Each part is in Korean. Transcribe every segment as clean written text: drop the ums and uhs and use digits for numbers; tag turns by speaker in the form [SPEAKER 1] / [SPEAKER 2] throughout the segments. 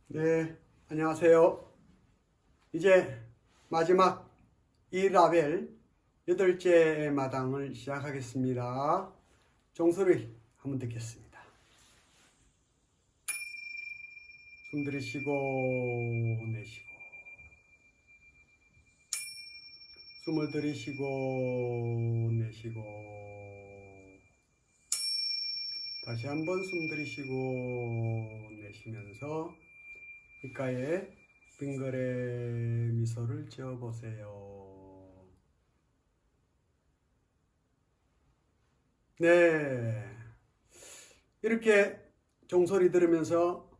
[SPEAKER 1] 네, 안녕하세요. 이제 마지막 이 라벨 8째 마당을 시작하겠습니다. 종소리 한번 듣겠습니다. 숨 들이쉬고 내쉬고, 숨을 들이쉬고 내쉬고, 다시 한번 숨 들이쉬고 내쉬면서 귓가에 빙그레 미소를 지어보세요. 네, 이렇게 종소리 들으면서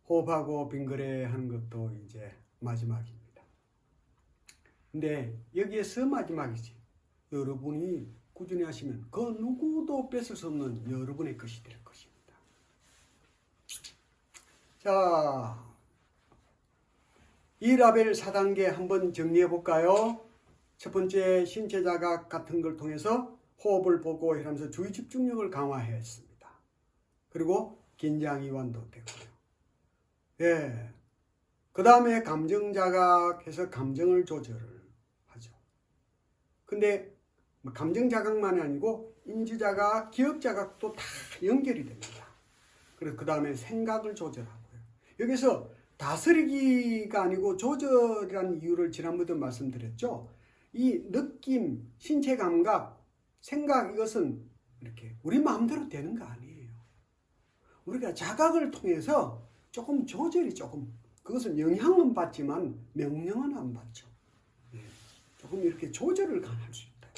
[SPEAKER 1] 호흡하고 빙그레 하는 것도 이제 마지막입니다. 근데 여기에서 마지막이지. 여러분이 꾸준히 하시면 그 누구도 뺏을 수 없는 여러분의 것이 될 것입니다. 자, 이 라벨 4단계 한번 정리해 볼까요? 첫 번째, 신체 자각 같은 걸 통해서 호흡을 보고 이러면서 주의 집중력을 강화했습니다. 그리고 긴장 이완도 되고요. 예. 그 다음에 감정 자각해서 감정을 조절을 하죠. 근데 감정 자각만이 아니고 인지 자각, 기억 자각도 다 연결이 됩니다. 그래서 그 다음에 생각을 조절하고요. 여기서 다스리기가 아니고 조절이라는 이유를 지난번에도 말씀드렸죠. 이 느낌, 신체 감각, 생각, 이것은 이렇게 우리 마음대로 되는 거 아니에요. 우리가 자각을 통해서 조금 조절이 그것은 영향은 받지만 명령은 안 받죠. 조금 이렇게 조절을 할 수 있다.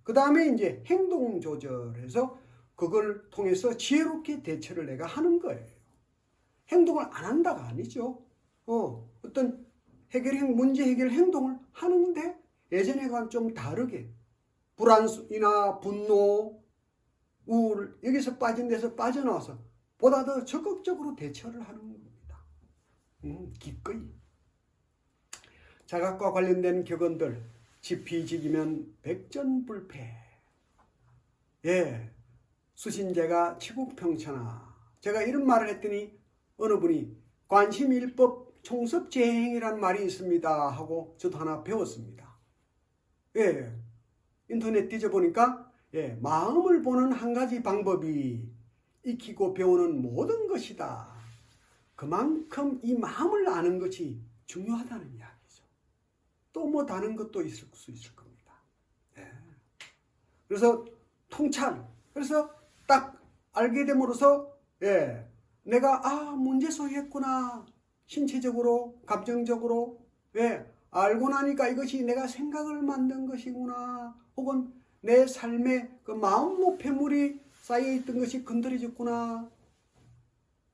[SPEAKER 1] 그 다음에 이제 행동 조절해서 그걸 통해서 지혜롭게 대처를 내가 하는 거예요. 행동을 안 한다가 아니죠. 어떤 문제 해결 행동을 하는데 예전에와 좀 다르게 불안이나 분노, 우울 여기서 빠진 데서 빠져나와서 보다 더 적극적으로 대처를 하는 겁니다. 기꺼이. 자각과 관련된 격언들, 지피지기면 백전불패. 예, 수신제가 치국평천하. 제가 이런 말을 했더니 어느 분이 관심일법 총섭재행이라는 말이 있습니다 하고 저도 하나 배웠습니다. 예, 인터넷 뒤져보니까 마음을 보는 한 가지 방법이 익히고 배우는 모든 것이다. 그만큼 이 마음을 아는 것이 중요하다는 이야기죠. 또 뭐 다른 것도 있을 수 있을 겁니다. 그래서 통찰. 그래서 딱 알게 됨으로써 내가 문제 소유했구나. 신체적으로, 감정적으로. 알고 나니까 이것이 내가 생각을 만든 것이구나. 혹은 내 삶에 그 마음 노폐물이 쌓여있던 것이 건드려졌구나.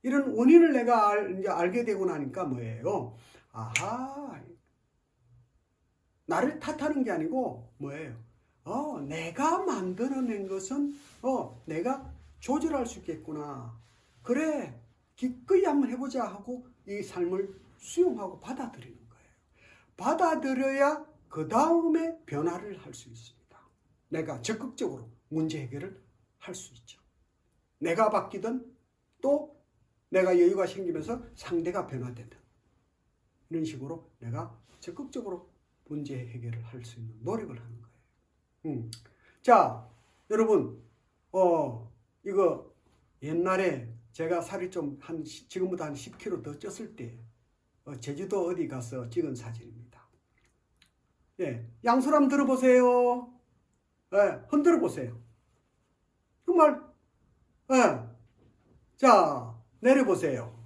[SPEAKER 1] 이런 원인을 내가 이제 알게 되고 나니까 뭐예요? 아하. 나를 탓하는 게 아니고 뭐예요? 내가 만들어낸 것은 내가 조절할 수 있겠구나. 그래, 기꺼이 한번 해보자 하고 이 삶을 수용하고 받아들이는 거예요. 받아들여야 그 다음에 변화를 할 수 있습니다. 내가 적극적으로 문제 해결을 할 수 있죠. 내가 바뀌든 또 내가 여유가 생기면서 상대가 변화되든 이런 식으로 내가 적극적으로 문제 해결을 할 수 있는 노력을 하는 거예요. 자, 여러분, 이거 옛날에 제가 살이 좀 지금보다 한 10kg 더 쪘을 때 제주도 어디 가서 찍은 사진입니다. 양손 들어보세요. 흔들어 보세요. 정말 자, 내려보세요.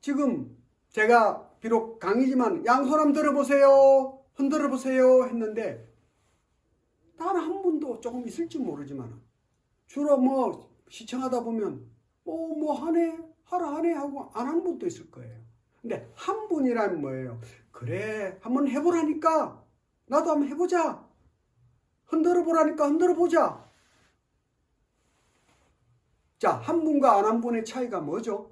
[SPEAKER 1] 지금 제가 비록 강의지만 양손 들어보세요. 흔들어 보세요 했는데 단 한 분도 조금 있을지 모르지만 주로 시청하다 보면 하네 하고 안 하는 분도 있을 거예요. 근데 한 분이라면 뭐예요? 그래, 한번 해보라니까 나도 한번 해보자. 흔들어 보라니까 흔들어 보자. 자, 한 분과 안 한 분의 차이가 뭐죠?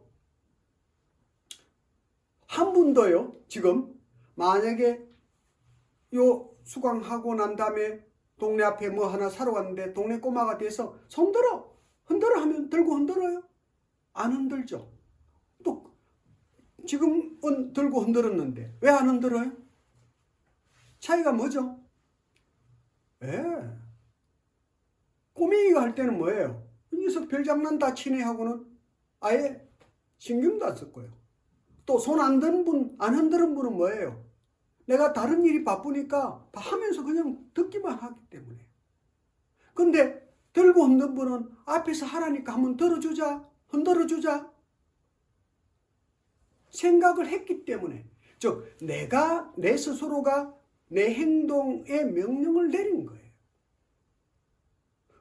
[SPEAKER 1] 한 분도요, 지금 만약에 요 수강하고 난 다음에 동네 앞에 뭐 하나 사러 갔는데 동네 꼬마가 돼서 손 들어 흔들어 하면 들고 흔들어요? 안 흔들죠. 또 지금은 들고 흔들었는데 왜 안 흔들어요? 차이가 뭐죠? 예. 꼬맹이가 할 때는 뭐예요? 이 녀석 별장난 다 치네 하고는 아예 신경도 안 썼고요. 또 손 안 든 분, 안 흔드는 분은 뭐예요? 내가 다른 일이 바쁘니까 하면서 그냥 듣기만 하기 때문에. 근데 들고 흔든 분은 앞에서 하라니까 한번 들어주자, 흔들어주자. 생각을 했기 때문에. 즉, 내 스스로가 내 행동에 명령을 내린 거예요.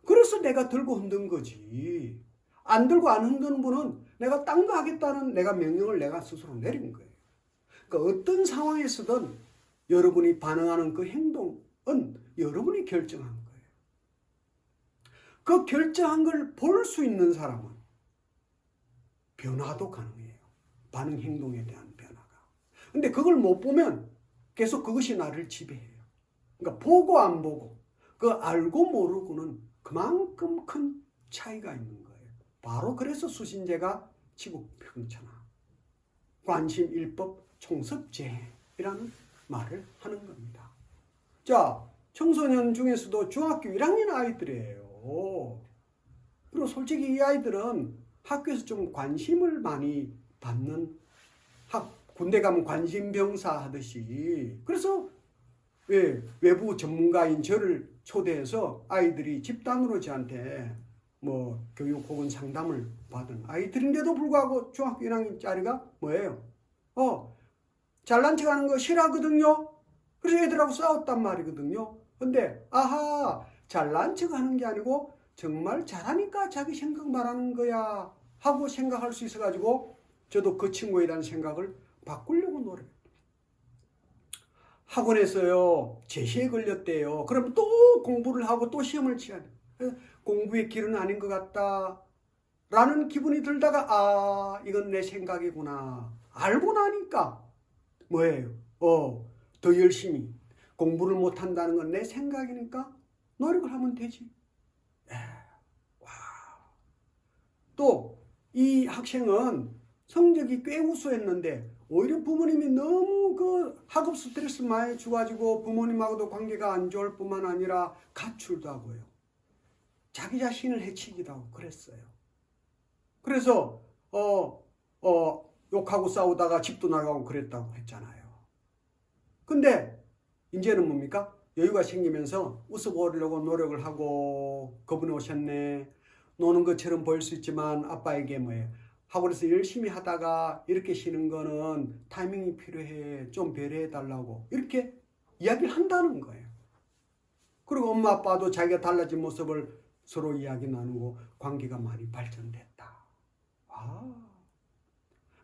[SPEAKER 1] 그래서 내가 들고 흔든 거지. 안 들고 안 흔드는 분은 내가 딴 거 하겠다는 내가 명령을 내가 스스로 내린 거예요. 그러니까 어떤 상황에서든 여러분이 반응하는 그 행동은 여러분이 결정한 거예요. 그 결정한 걸 볼 수 있는 사람은 변화도 가능해요. 반응 행동에 대한 변화가. 근데 그걸 못 보면 계속 그것이 나를 지배해요. 그러니까 보고 안 보고 그 알고 모르고는 그만큼 큰 차이가 있는 거예요. 바로 그래서 수신제가 지국평천하 관심일법 총섭제이라는 말을 하는 겁니다. 자, 청소년 중에서도 중학교 1학년 아이들이에요. 그리고 솔직히 이 아이들은 학교에서 좀 관심을 많이 받는 군대 가면 관심병사 하듯이 그래서 외부 전문가인 저를 초대해서 아이들이 집단으로 저한테 뭐 교육 혹은 상담을 받은 아이들인데도 불구하고 중학교 1학년짜리가 뭐예요? 잘난 척하는 거 싫어하거든요. 그래서 애들하고 싸웠단 말이거든요. 근데 아하, 잘난 척하는 게 아니고 정말 잘하니까 자기 생각 말하는 거야 하고 생각할 수 있어가지고 저도 그 친구에 대한 생각을 바꾸려고 노력해요. 학원에서요 제시에 걸렸대요. 그럼 또 공부를 하고 또 시험을 치야 돼. 공부의 길은 아닌 것 같다 라는 기분이 들다가 이건 내 생각이구나 알고 나니까 뭐예요? 더 열심히 공부를 못한다는 건 내 생각이니까 노력을 하면 되지. 또 이 학생은 성적이 꽤 우수했는데 오히려 부모님이 너무 그 학업 스트레스 많이 줘가지고 부모님하고도 관계가 안 좋을 뿐만 아니라 가출도 하고요. 자기 자신을 해치기도 하고 그랬어요. 그래서 욕하고 싸우다가 집도 나가고 그랬다고 했잖아요. 근데 이제는 뭡니까? 여유가 생기면서 웃어보려고 노력을 하고 그분이 오셨네. 노는 것처럼 보일 수 있지만 아빠에게 뭐예요? 학원에서 열심히 하다가 이렇게 쉬는 거는 타이밍이 필요해. 좀 배려해 달라고. 이렇게 이야기를 한다는 거예요. 그리고 엄마 아빠도 자기가 달라진 모습을 서로 이야기 나누고 관계가 많이 발전됐다.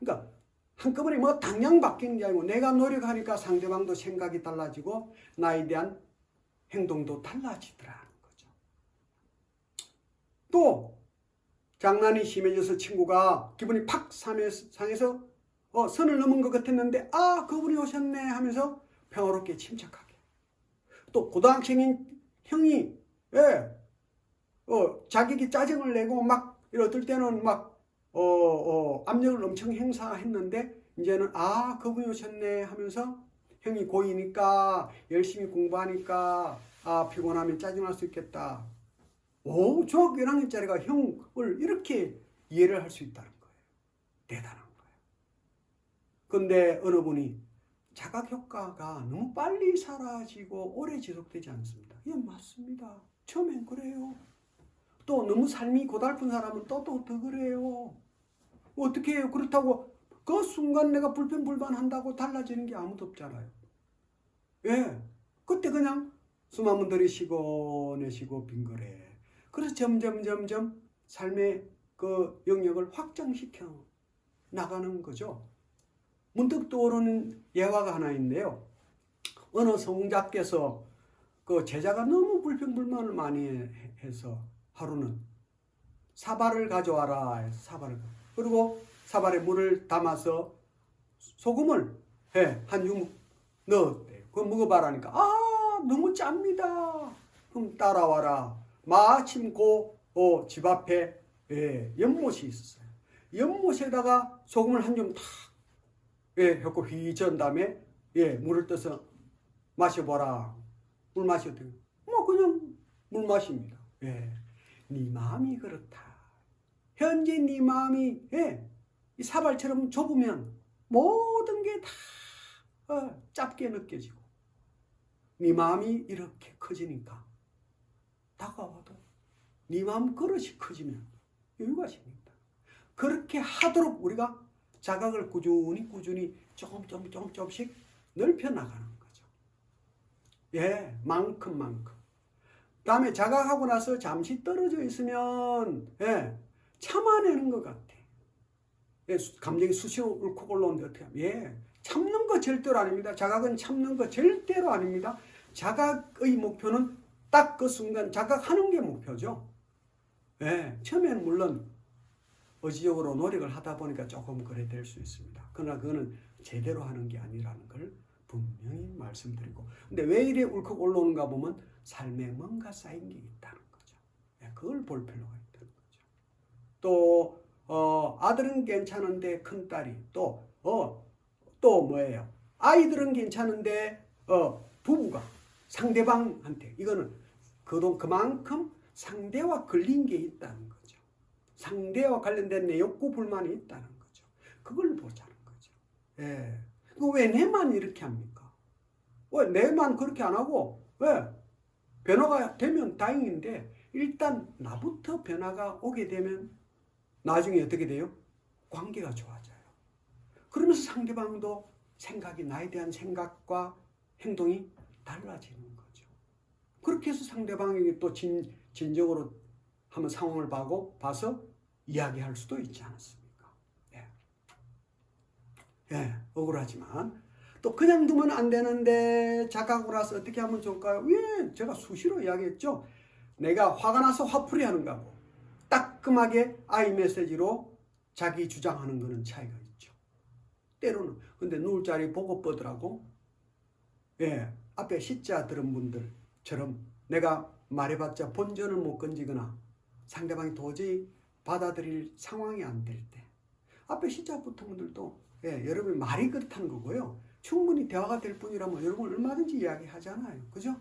[SPEAKER 1] 그러니까 한꺼번에 뭐 당장 바뀌는 게 아니고 내가 노력하니까 상대방도 생각이 달라지고 나에 대한 행동도 달라지더라는 거죠. 또 장난이 심해져서 친구가 기분이 팍 상해서 선을 넘은 것 같았는데 그분이 오셨네 하면서 평화롭게 침착하게. 또 고등학생인 형이 자기에게 짜증을 내고 막 어떨 때는 막 압력을 엄청 행사했는데 이제는 그분이 오셨네 하면서 형이 고이니까 열심히 공부하니까 피곤하면 짜증날 수 있겠다. 중학교 1학년짜리가 형을 이렇게 이해를 할 수 있다는 거예요. 대단한 거예요. 근데 어느 분이 자각효과가 너무 빨리 사라지고 오래 지속되지 않습니다. 예, 맞습니다. 처음엔 그래요. 또 너무 삶이 고달픈 사람은 또 더 그래요. 어떻게 해요? 그렇다고 그 순간 내가 불평불만한다고 달라지는 게 아무도 없잖아요. 그때 그냥 숨 한번 들이쉬고 내쉬고 빙그레. 그래서 점점 삶의 그 영역을 확장시켜 나가는 거죠. 문득 떠오르는 예화가 하나 있는데요. 어느 성자께서 그 제자가 너무 불평불만을 많이 해서 하루는 사발을 가져와라. 그리고 사발에 물을 담아서 소금을 한 주먹 넣었대요. 그거 먹어봐라니까 너무 짭니다. 그럼 따라와라. 마침 집 앞에 연못이 있었어요. 연못에다가 소금을 한 줌 탁 했고 휘저은 다음에 물을 떠서 마셔보라. 물 마셔도 돼요. 뭐 그냥 물 마십니다. 네 마음이 그렇다. 현재 네 마음이 이 사발처럼 좁으면 모든 게 다 짧게 느껴지고 네 마음이 이렇게 커지니까 다가와도 네 마음 그릇이 커지면 여유가 생긴다. 그렇게 하도록 우리가 자각을 꾸준히 조금씩 넓혀 나가는 거죠. 만큼. 다음에 자각하고 나서 잠시 떨어져 있으면 참아내는 것 같아. 감정이 수시로 울컥 올라오는데 어떻게 하면 참는 거 절대로 아닙니다. 자각은 참는 거 절대로 아닙니다. 자각의 목표는 딱 그 순간 자각하는 게 목표죠. 처음에는 물론 의지적으로 노력을 하다 보니까 조금 그래 될 수 있습니다. 그러나 그거는 제대로 하는 게 아니라는 걸 분명히 말씀드리고, 근데 왜 이래 울컥 올라오는가 보면 삶에 뭔가 쌓인 게 있다는 거죠. 그걸 볼 필요가 있다는 거죠. 또 아들은 괜찮은데 큰딸이 또 뭐예요? 아이들은 괜찮은데 부부가 상대방한테 이거는 그만큼 상대와 걸린 게 있다는 거죠. 상대와 관련된 내 욕구 불만이 있다는 거죠. 그걸 보자는 거죠. 왜 내만 이렇게 합니까? 왜 내만 그렇게 안 하고 왜 변화가 되면 다행인데 일단 나부터 변화가 오게 되면 나중에 어떻게 돼요? 관계가 좋아져요. 그러면서 상대방도 생각이 나에 대한 생각과 행동이 달라지는 거죠. 그렇게 해서 상대방에게 또 진정으로 한번 상황을 봐서 이야기할 수도 있지 않았습니까? 억울하지만 또 그냥 두면 안 되는데 자각으로 나서 어떻게 하면 좋을까요? 제가 수시로 이야기했죠. 내가 화가 나서 화풀이 하는 거하고 따끔하게 아이 메시지로 자기 주장하는 거는 차이가 있죠. 때로는 근데 누울 자리 보고 뻗으라고 앞에 시자 들은 분들처럼 내가 말해봤자 본전을 못 건지거나 상대방이 도저히 받아들일 상황이 안 될 때 앞에 시자 붙은 분들도 여러분이 말이 그렇다는 거고요. 충분히 대화가 될 뿐이라면 여러분 얼마든지 이야기하잖아요. 그죠?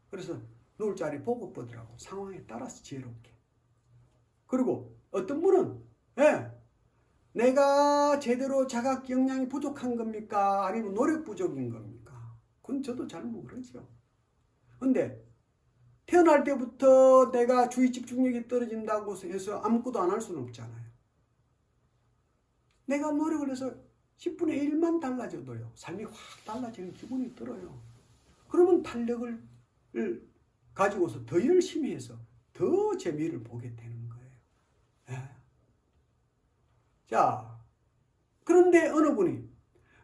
[SPEAKER 1] 그래서 누울 자리 보고 뻗으라고 상황에 따라서 지혜롭게. 그리고 어떤 분은 내가 제대로 자각 역량이 부족한 겁니까? 아니면 노력 부족인 겁니까? 그건 저도 잘 모르죠. 근데 태어날 때부터 내가 주의 집중력이 떨어진다고 해서 아무것도 안 할 수는 없잖아요. 내가 노력을 해서 10분의 1만 달라져도요. 삶이 확 달라지는 기분이 들어요. 그러면 탄력을 가지고서 더 열심히 해서 더 재미를 보게 되는 거예요. 자, 그런데 어느 분이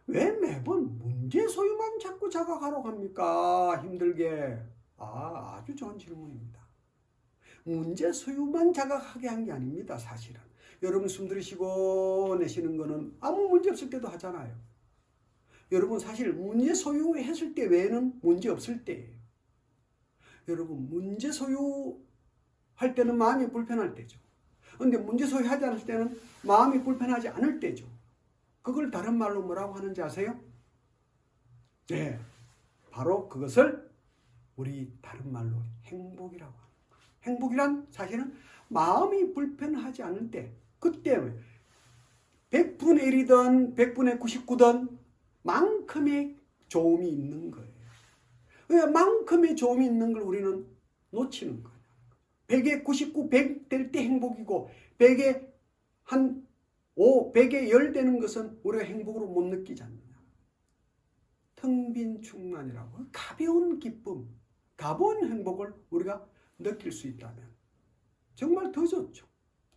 [SPEAKER 1] 왜 매번 문제 소유만 자꾸 자각하러 갑니까? 힘들게. 아주 좋은 질문입니다. 문제 소유만 자각하게 한 게 아닙니다. 사실은. 여러분 숨 들이쉬고 내쉬는 거는 아무 문제 없을 때도 하잖아요. 여러분 사실 문제 소유했을 때 외에는 문제 없을 때예요. 여러분 문제 소유할 때는 마음이 불편할 때죠. 그런데 문제 소유하지 않을 때는 마음이 불편하지 않을 때죠. 그걸 다른 말로 뭐라고 하는지 아세요? 바로 그것을 우리 다른 말로 행복이라고 합니다. 행복이란 사실은 마음이 불편하지 않을 때, 그때 100분의 1이든 100분의 99든 만큼의 좋음이 있는 거예요. 왜 만큼의 좋음이 있는 걸 우리는 놓치는 거예요. 100에 99, 100 될 때 행복이고 100에 한 5, 100에 10 되는 것은 우리가 행복으로 못 느끼지 않느냐. 텅 빈 충만이라고 가벼운 기쁨, 가벼운 행복을 우리가 느낄 수 있다면 정말 더 좋죠.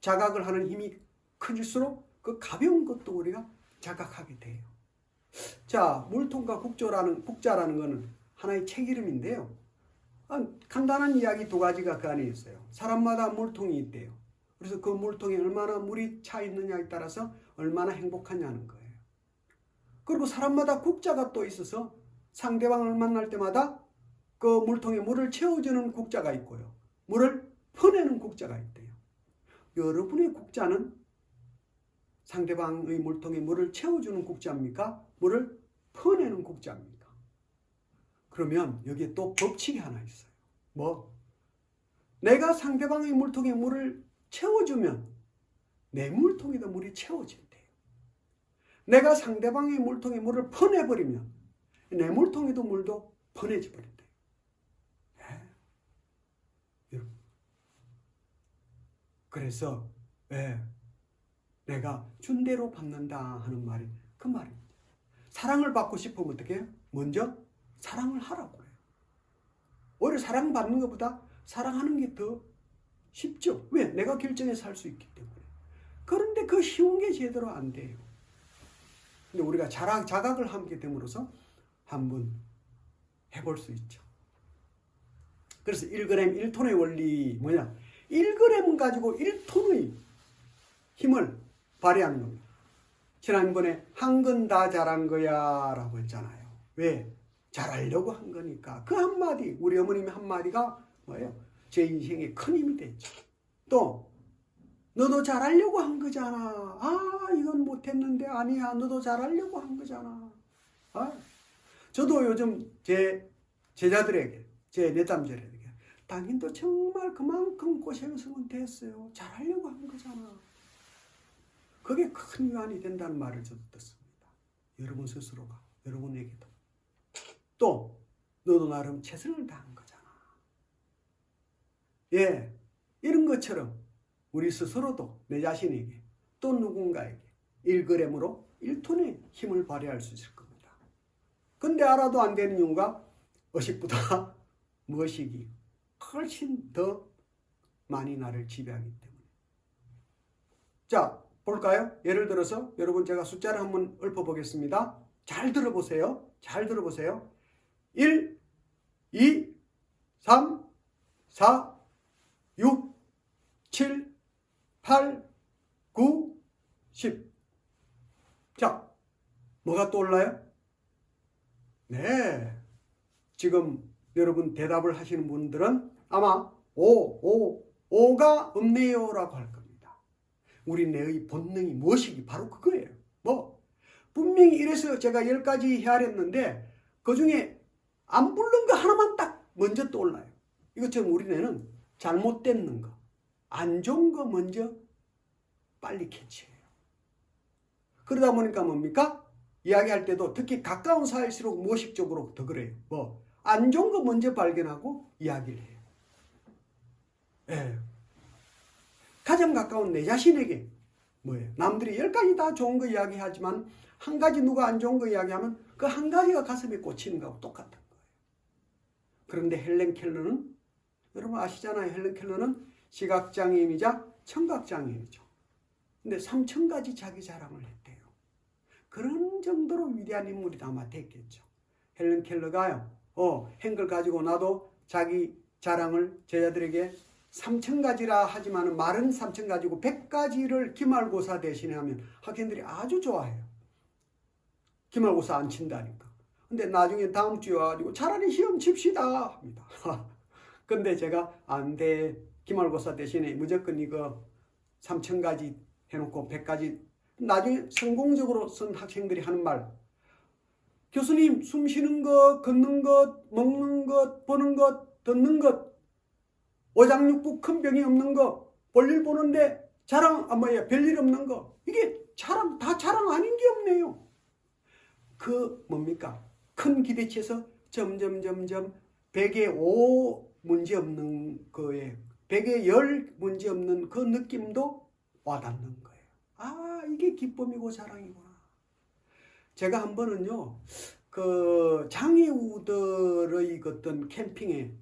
[SPEAKER 1] 자각을 하는 힘이 커질수록 그 가벼운 것도 우리가 자각하게 돼요. 자, 물통과 국자라는 것은 하나의 책 이름인데요. 간단한 이야기 두 가지가 그 안에 있어요. 사람마다 물통이 있대요. 그래서 그 물통에 얼마나 물이 차 있느냐에 따라서 얼마나 행복하냐는 거예요. 그리고 사람마다 국자가 또 있어서 상대방을 만날 때마다 그 물통에 물을 채워주는 국자가 있고요. 물을 퍼내는 국자가 있대요. 여러분의 국자는 상대방의 물통에 물을 채워주는 국자입니까? 물을 퍼내는 국자입니까? 그러면 여기에 또 법칙이 하나 있어요. 뭐? 내가 상대방의 물통에 물을 채워주면 내 물통에도 물이 채워진대요. 내가 상대방의 물통에 물을 퍼내버리면 내 물통에도 물도 퍼내져 버린대요. 여러분. 그래서 내가 준 대로 받는다 하는 말이 그 말입니다. 사랑을 받고 싶으면 어떻게 해요? 먼저 사랑을 하라고 해요. 오히려 사랑받는 것보다 사랑하는 게 더 쉽죠. 왜? 내가 결정해서 할 수 있기 때문에. 그런데 그 쉬운 게 제대로 안 돼요. 근데 우리가 자각을 하게 됨으로써 한번 해볼 수 있죠. 그래서 1g 1톤의 원리 뭐냐? 1g 가지고 1톤의 힘을 발휘하는 겁니다. 지난번에 한 건 다 잘한 거야 라고 했잖아요. 왜? 잘하려고 한 거니까. 그 한마디, 우리 어머님의 한마디가 뭐예요? 제 인생에 큰 힘이 됐죠. 또 너도 잘하려고 한 거잖아. 이건 못했는데 아니야. 너도 잘하려고 한 거잖아. 저도 요즘 제 제자들에게, 제 내담자들에게 당신도 정말 그만큼 고생했으면 됐어요. 잘하려고 한 거잖아. 그게 큰 위안이 된다는 말을 저도 듣습니다. 여러분 스스로가, 여러분에게도. 또 너도 나름 최선을 다한 거잖아. 이런 것처럼 우리 스스로도 내 자신에게 또 누군가에게 1g으로 1톤의 힘을 발휘할 수 있을 겁니다. 근데 알아도 안 되는 이유가 의식보다 무의식이 훨씬 더 많이 나를 지배하기 때문에. 자, 볼까요? 예를 들어서 여러분 제가 숫자를 한번 읊어보겠습니다. 잘 들어보세요. 잘 들어보세요. 1, 2, 3, 4, 6, 7, 8, 9, 10. 자, 뭐가 떠올라요? 네. 지금 여러분 대답을 하시는 분들은 아마 5가 없네요 라고 할 겁니다. 우리 내의 본능이 무엇이기 바로 그거예요. 분명히 이래서 제가 10가지 헤아렸는데 그 중에 안 부른 거 하나만 딱 먼저 떠올라요. 이것처럼 우리 뇌는 잘못된 거, 안 좋은 거 먼저 빨리 캐치해요. 그러다 보니까 뭡니까? 이야기할 때도 특히 가까운 사이일수록 무의식적으로 더 그래요. 안 좋은 거 먼저 발견하고 이야기를 해요. 가장 가까운 내 자신에게 뭐예요? 남들이 10가지 다 좋은 거 이야기하지만 한 가지 누가 안 좋은 거 이야기하면 그 한 가지가 가슴에 꽂히는 거하고 똑같은 거예요. 그런데 헬렌 켈러는 여러분 아시잖아요. 헬렌 켈러는 시각장애인이자 청각장애인이죠. 근데 3,000가지 자기 자랑을 했대요. 그런 정도로 위대한 인물이 아마 됐겠죠. 헬렌 켈러가요. 행글 가지고 나도 자기 자랑을 제자들에게 3,000가지라 하지만 말은 3,000가지고 100가지를 기말고사 대신에 하면 학생들이 아주 좋아해요. 기말고사 안 친다니까. 근데 나중에 다음 주에 와가지고 차라리 시험 칩시다 합니다. 근데 제가 안 돼. 기말고사 대신에 무조건 이거 3,000가지 해놓고 100가지 나중에 성공적으로 쓴 학생들이 하는 말. 교수님 숨 쉬는 것, 걷는 것, 먹는 것, 보는 것, 듣는 것, 오장육부 큰 병이 없는 거, 볼일 보는데 별일 없는 거. 이게 다 자랑 아닌 게 없네요. 그 뭡니까? 큰 기대치에서 점점 100에 5 문제 없는 거에 100에 10 문제 없는 그 느낌도 와닿는 거예요. 이게 기쁨이고 자랑이구나. 제가 한 번은요, 그 장애우들의 어떤 캠핑에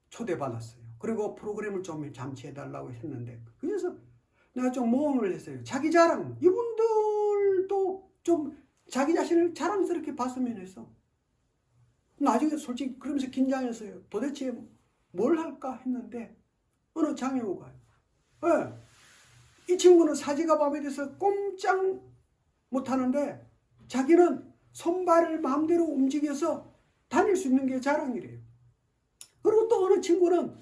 [SPEAKER 1] 초대받았어요. 그리고 프로그램을 좀 잠시해달라고 했는데, 그래서 내가 좀 모험을 했어요. 자기 자랑, 이분들도 좀 자기 자신을 자랑스럽게 봤으면 해서. 나중에 솔직히 그러면서 긴장했어요. 도대체 뭘 할까 했는데, 어느 장애우가, 이 친구는 사지가 마음에 들어서 꼼짝 못하는데, 자기는 손발을 마음대로 움직여서 다닐 수 있는 게 자랑이래요. 그리고 또 어느 친구는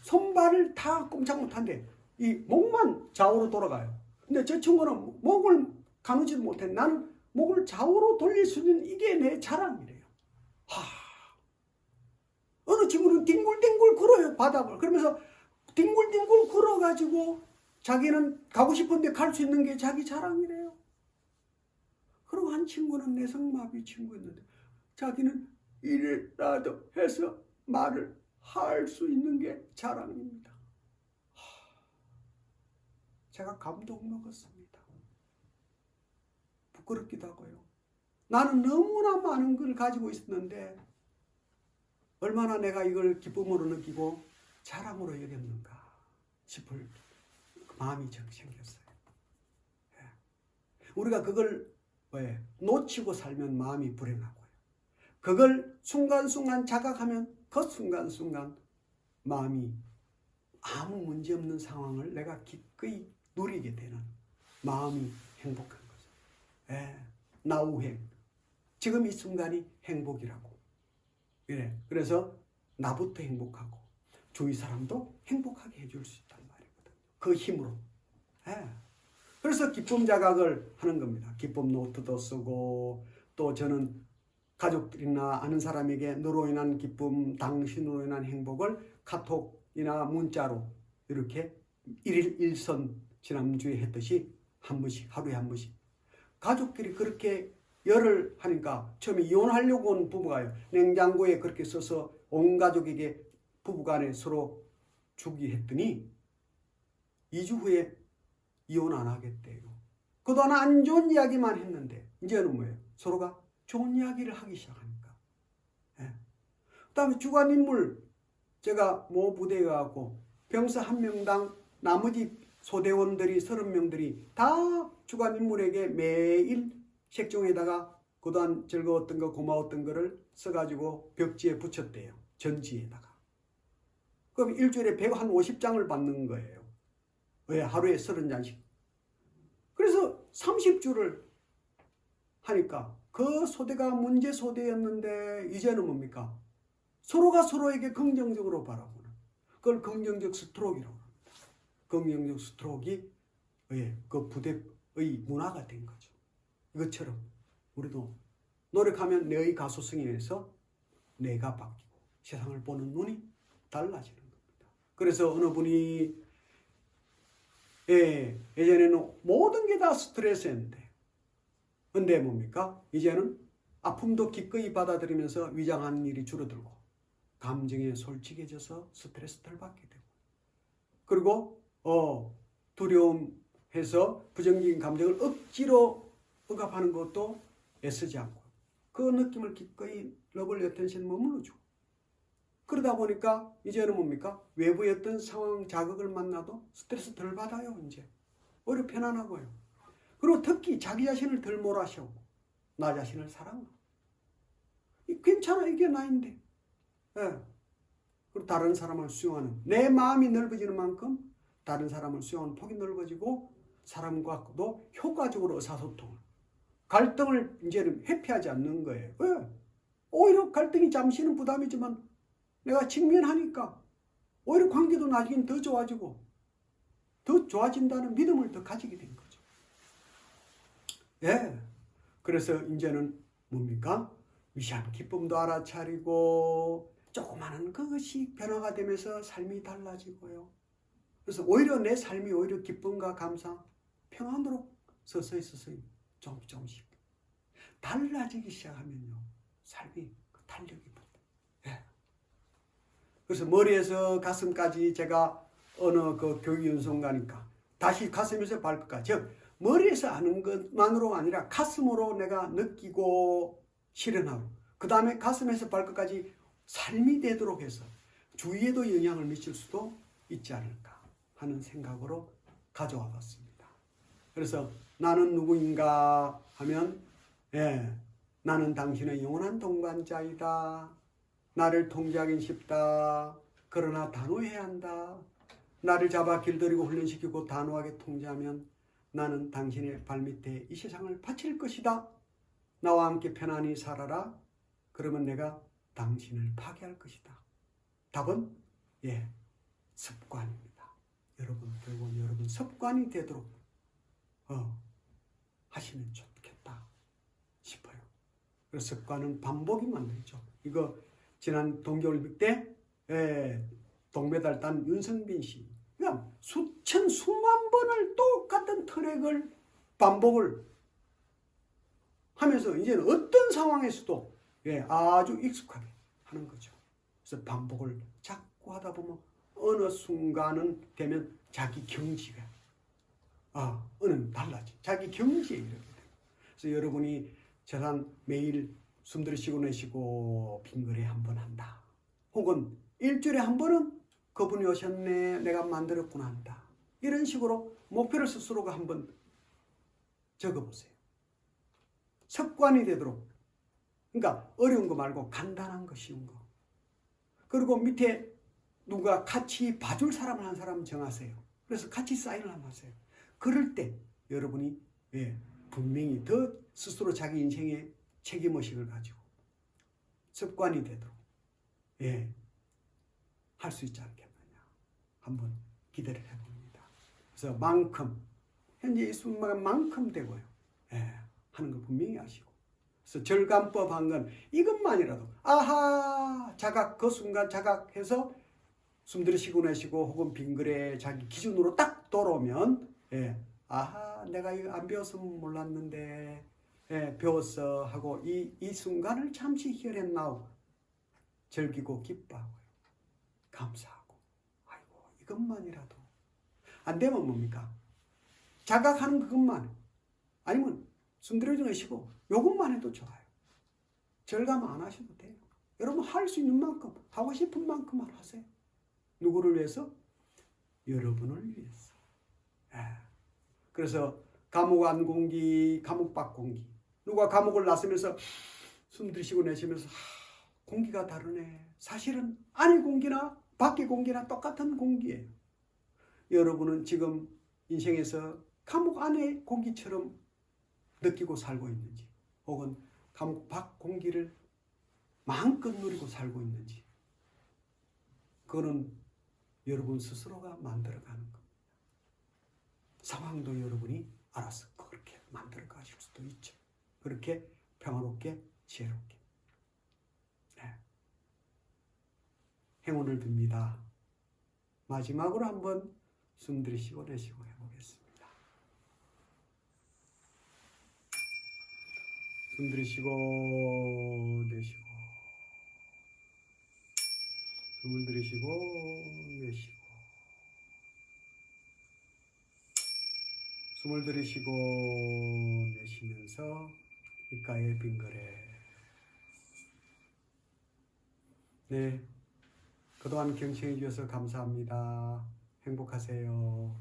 [SPEAKER 1] 손발을 다 꼼짝 못한대. 이 목만 좌우로 돌아가요. 근데 저 친구는 목을 가누지도 못해. 나는 목을 좌우로 돌릴 수 있는 이게 내 자랑이래요. 어느 친구는 뒹굴뒹굴 걸어요, 바닥을. 그러면서 뒹굴뒹굴 걸어가지고 자기는 가고 싶은데 갈 수 있는 게 자기 자랑이래요. 그리고 한 친구는 내성마비 친구였는데 자기는 이래라도 해서 말을 할 수 있는 게 자랑입니다. 제가 감동 먹었습니다. 부끄럽기도 하고요. 나는 너무나 많은 걸 가지고 있었는데 얼마나 내가 이걸 기쁨으로 느끼고 자랑으로 여겼는가 싶을 마음이 생겼어요. 우리가 그걸 놓치고 살면 마음이 불행하고요. 그걸 순간순간 자각하면 그 순간순간 마음이 아무 문제 없는 상황을 내가 기꺼이 누리게 되는 마음이 행복한 거죠. 나우행. 지금 이 순간이 행복이라고. 그래서 나부터 행복하고 주위 사람도 행복하게 해줄 수 있단 말이거든요. 그 힘으로. 그래서 기쁨 자각을 하는 겁니다. 기쁨 노트도 쓰고 또 저는 가족들이나 아는 사람에게 너로 인한 기쁨, 당신으로 인한 행복을 카톡이나 문자로 이렇게 일일 일선 지난주에 했듯이 한 번씩 하루에 한 번씩 가족끼리 그렇게 열을 하니까 처음에 이혼하려고 온 부부가요. 냉장고에 그렇게 써서 온 가족에게 부부간에 서로 주기 했더니 2주 후에 이혼 안 하겠대요. 그동안 안 좋은 이야기만 했는데 이제는 뭐예요? 서로가 좋은 이야기를 하기 시작하니까. 그 다음에 주관인물 제가 모 부대에 가고 병사 한 명당 나머지 소대원들이 30명들이 다 주관인물에게 매일 색종에다가 그동안 즐거웠던 거 고마웠던 거를 써가지고 벽지에 붙였대요. 전지에다가. 그럼 일주일에 150장을 받는 거예요. 왜? 하루에 30장씩. 그래서 30주를 하니까 그 소대가 문제 소대였는데 이제는 뭡니까? 서로가 서로에게 긍정적으로 바라보는 그걸 긍정적 스트로크라고 합니다. 긍정적 스트로크가 그 부대의 문화가 된 거죠. 이것처럼 우리도 노력하면 내의 가소성에 의해서 내가 바뀌고 세상을 보는 눈이 달라지는 겁니다. 그래서 어느 분이 예전에는 모든 게 다 스트레스였는데 근데 뭡니까? 이제는 아픔도 기꺼이 받아들이면서 위장하는 일이 줄어들고 감정에 솔직해져서 스트레스 덜 받게 되고 그리고 두려움해서 부정적인 감정을 억지로 억압하는 것도 애쓰지 않고 그 느낌을 기꺼이 러블 어텐션 머물러주고 그러다 보니까 이제는 뭡니까? 외부의 어떤 상황 자극을 만나도 스트레스 덜 받아요. 이제 오히려 편안하고요. 그리고 특히 자기 자신을 덜 몰아세우고 나 자신을 사랑하고 괜찮아 이게 나인데 그리고 다른 사람을 수용하는 내 마음이 넓어지는 만큼 다른 사람을 수용하는 폭이 넓어지고 사람과도 효과적으로 의사소통을 갈등을 이제는 회피하지 않는 거예요. 왜? 오히려 갈등이 잠시는 부담이지만 내가 직면하니까 오히려 관계도 나중엔 더 좋아지고 더 좋아진다는 믿음을 더 가지게 된 거죠. 그래서 이제는 뭡니까? 미시한 기쁨도 알아차리고 조그마한 그것이 변화가 되면서 삶이 달라지고요. 그래서 오히려 내 삶이 오히려 기쁨과 감사, 평안으로 서서히 조금씩 달라지기 시작하면요. 삶이 탄력이 붙어요. 그래서 머리에서 가슴까지 제가 어느 그 교육연수원 가니까 다시 가슴에서 발끝까지 즉 머리에서 아는 것만으로가 아니라 가슴으로 내가 느끼고 실현하고 그 다음에 가슴에서 발끝까지 삶이 되도록 해서 주위에도 영향을 미칠 수도 있지 않을까 하는 생각으로 가져와 봤습니다. 그래서 나는 누구인가 하면 나는 당신의 영원한 동반자이다. 나를 통제하긴 쉽다. 그러나 단호해야 한다. 나를 잡아 길들이고 훈련시키고 단호하게 통제하면 나는 당신의 발밑에 이 세상을 바칠 것이다. 나와 함께 편안히 살아라. 그러면 내가 당신을 파괴할 것이다. 답은 습관입니다. 여러분 결국은 여러분 습관이 되도록 하시면 좋겠다 싶어요. 그래서 습관은 반복이 만들죠. 이거 지난 동계올림픽 때 동메달 딴 윤성빈 씨, 그냥 수만 번을 똑같은 트랙을 반복을 하면서 이제는 어떤 상황에서도 아주 익숙하게 하는 거죠. 그래서 반복을 자꾸 하다 보면 어느 순간은 되면 자기 경지가 어느 달라지. 자기 경지에 이르게 돼요. 그래서 여러분이 저랑 매일 숨 들이쉬고 내쉬고 빙그레 한 번 한다. 혹은 일주일에 한 번은 그분이 오셨네, 내가 만들었구나 한다. 이런 식으로 목표를 스스로가 한번 적어보세요. 습관이 되도록. 그러니까 어려운 거 말고 간단한 거, 쉬운 거. 그리고 밑에 누가 같이 봐줄 사람을 한 사람 정하세요. 그래서 같이 사인을 한번 하세요. 그럴 때 여러분이 분명히 더 스스로 자기 인생의 책임의식을 가지고 습관이 되도록 할 수 있지 않겠느냐. 한번 기대를 해봅니다. 그래서 현재 이 순간만큼 되고요. 하는 걸 분명히 아시고. 그래서 절감법 한 건 이것만이라도 그 순간 자각해서 숨 들이쉬고 내쉬고 혹은 빙그레 자기 기준으로 딱 돌아오면 내가 이거 안 배웠으면 몰랐는데 배웠어 하고 이 순간을 잠시 희열했나오. 즐기고 기뻐하고요. 감사하고. 아이고 이것만이라도. 안 되면 뭡니까? 자각하는 그것만. 아니면 숨 들이쉬고 내쉬고 요것만 해도 좋아요. 절감 안 하셔도 돼요. 여러분 할 수 있는 만큼 하고 싶은 만큼만 하세요. 누구를 위해서? 여러분을 위해서. 그래서 감옥 안 공기, 감옥 밖 공기. 누가 감옥을 나서면서 숨 들이쉬고 내쉬면서 공기가 다르네. 사실은 안의 공기나 밖의 공기나 똑같은 공기예요. 여러분은 지금 인생에서 감옥 안의 공기처럼 느끼고 살고 있는지, 혹은 감옥 밖 공기를 마음껏 누리고 살고 있는지, 그거는 여러분 스스로가 만들어가는 겁니다. 상황도 여러분이 알아서 그렇게 만들어 가실 수도 있죠. 그렇게 평화롭게 지혜롭게. 행운을 빕니다. 마지막으로 한번 숨 들이쉬고 내쉬고 해보겠습니다. 숨 들이쉬고 내쉬고, 숨을 들이쉬고 내쉬고, 숨을 들이쉬고 내쉬면서 귓가에 빙그레. 그동안 경청해 주셔서 감사합니다. 행복하세요.